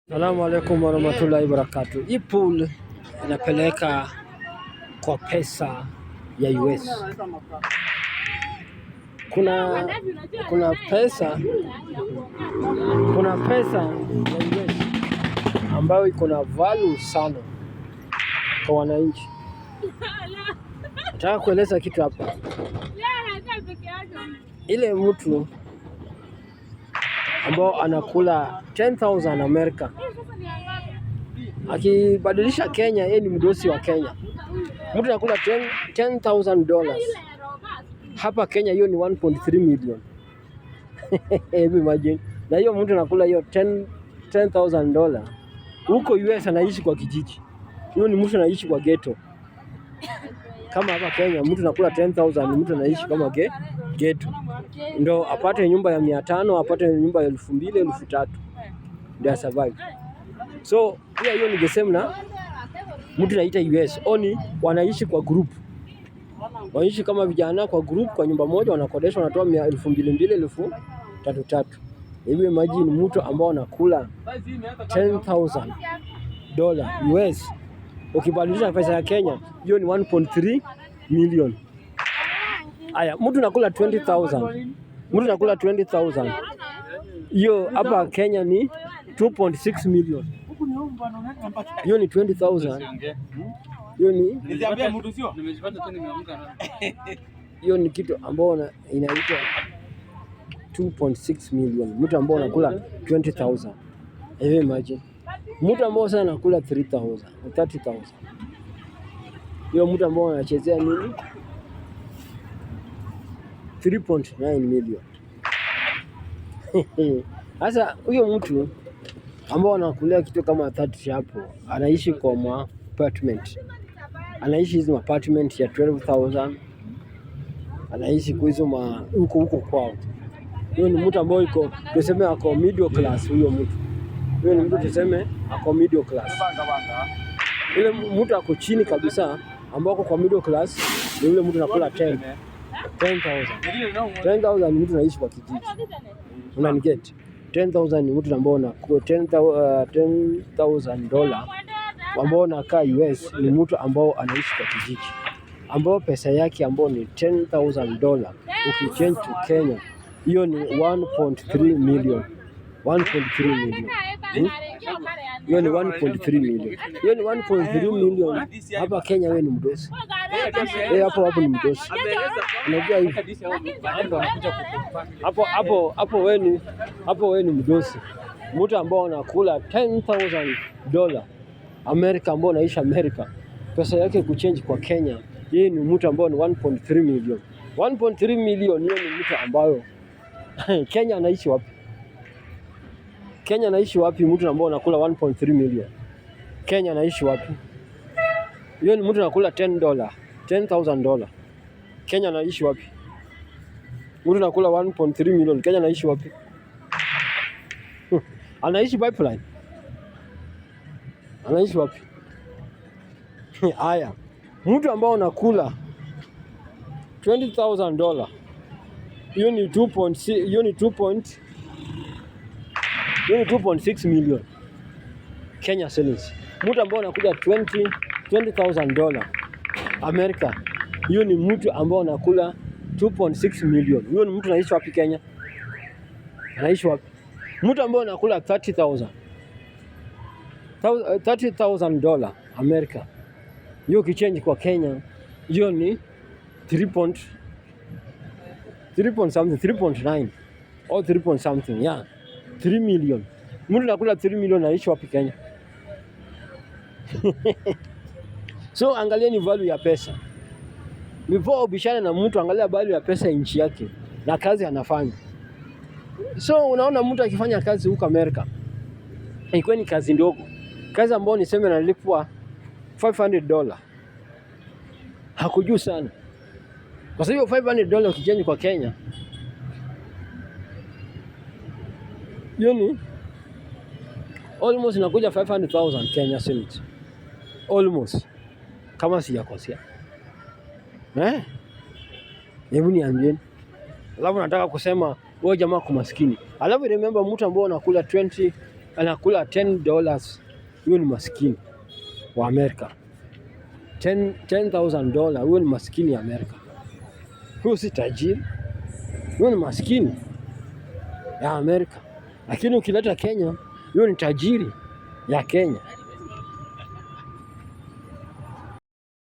Salamu alaikum warahmatullahi wabarakatuh. Hii pool inapeleka kwa pesa ya US. Kuna pesa ya US ambayo iko na value sana kwa wananchi. Nataka kueleza kitu hapa. Ile mtu ambao anakula 10,000 Amerika akibadilisha Kenya, yeye ni mdosi wa Kenya. Mtu anakula $10,000 hapa Kenya, hiyo ni 1.3 million. Imagine. Na hiyo mtu anakula hiyo $10,000 huko US, anaishi kwa kijiji. Hiyo ni mtu anaishi kwa ghetto. Kama hapa Kenya mtu anakula 10,000, mtu anaishi kama ghetto. Ndio apate nyumba ya 500, apate nyumba ya 2,000, 3,000 ndio survive. So hiyo ningesema na mtu anaita US oni wanaishi kwa group. Wanaishi kama vijana kwa group, kwa nyumba moja wanakodesha, wanatoa 2,200, 3,300. Hivi imagine mtu ambao anakula $10,000 US. Ukibadilisha pesa ya Kenya, hiyo ni 1.3 million. Aya, mtu anakula 20,000. Mtu anakula 20,000. Hiyo hapa Kenya ni 2.6 million. Hiyo ni 20,000. Hiyo ni kitu ambao inaitwa 2.6 million. Mtu ambao anakula 20,000. Ewe imagine. Mtu ambao sana anakula 3,000, 30,000. Hiyo mtu ambao anachezea nini? 3.9 million. Sasa huyo mtu ambao anakulia kitu kama 30 hapo, anaishi kwa apartment. Anaishi hizo apartment ya 12,000. Anaishi kwa hizo huko kwao. Huyo ni mtu ambao tuseme ako middle class. Huyo ni mtu tuseme ako middle class. Ile mtu ako chini kabisa ambao kwa middle class ni yule mtu anakula 10,000. 10,000 ni mtu anaishi kwa kijiji. Unaniget? 10,000 ni mtu ambao anakula $10,000 ambao anakaa US, ni mtu ambao anaishi kwa kijiji, ambao pesa yake ambao ni $10,000 ukichange to Kenya, hiyo ni 1.3 million. 1.3 million. Hiyo ni 1.3 million. Hiyo ni 1.3 million hapa Kenya. Wewe ni mdosi. Hapo ni mdosi. Unajua hivi. Hapo wewe ni mdosi. Mtu ambao anakula $10,000 Amerika, ambao anaishi Amerika, pesa yake kuchange kwa Kenya, yeye ni mtu ambao ni 1.3 million. 1.3 million hiyo ni mtu ambayo Kenya anaishi wapi? Kenya anaishi wapi mtu ambao anakula 1.3 million? Kenya anaishi wapi? Hiyo ni mtu anakula $10,000. Kenya anaishi wapi? Mtu anakula 1.3 million. Kenya anaishi wapi? Anaishi pipeline. Anaishi wapi? Haya. Mtu ambao anakula $20,000. Hiyo ni 2.6 million Kenya shillings. Mtu ambao anakuja $20,000 Amerika, hiyo ni mtu ambao anakula 2.6 million. Hiyo ni mtu anaishi wapi Kenya? Anaishi wapi? Mtu ambao anakula $30,000 Amerika, hiyo kichange kwa Kenya, hiyo ni 3.9 au 3 something, yeah. 3 million. Mtu anakula 3 million, anaishi wapi Kenya? So angalia ni value ya pesa. Before ubishane na mtu, angalia value ya pesa nchi yake na kazi anafanya. So unaona mtu akifanya kazi huko Amerika, iko ni kazi ndogo. Kazi ambayo niseme analipwa $500. Hakujuu sana. Kwa sababu $500 ukichange kwa Kenya, hiyo ni almost inakuja 500,000 Kenya shillings. Almost. Kama sijakosea. Hebu niambieni. Alafu nataka kusema wewe jamaa kwa maskini. Alafu remember mtu ambao anakula anakula $10, huyo ni maskini wa Amerika. $10,000, huyo ni maskini ya Amerika. Huyo si tajiri, huyo ni maskini ya Amerika. Lakini ukileta Kenya, huyo ni tajiri ya Kenya.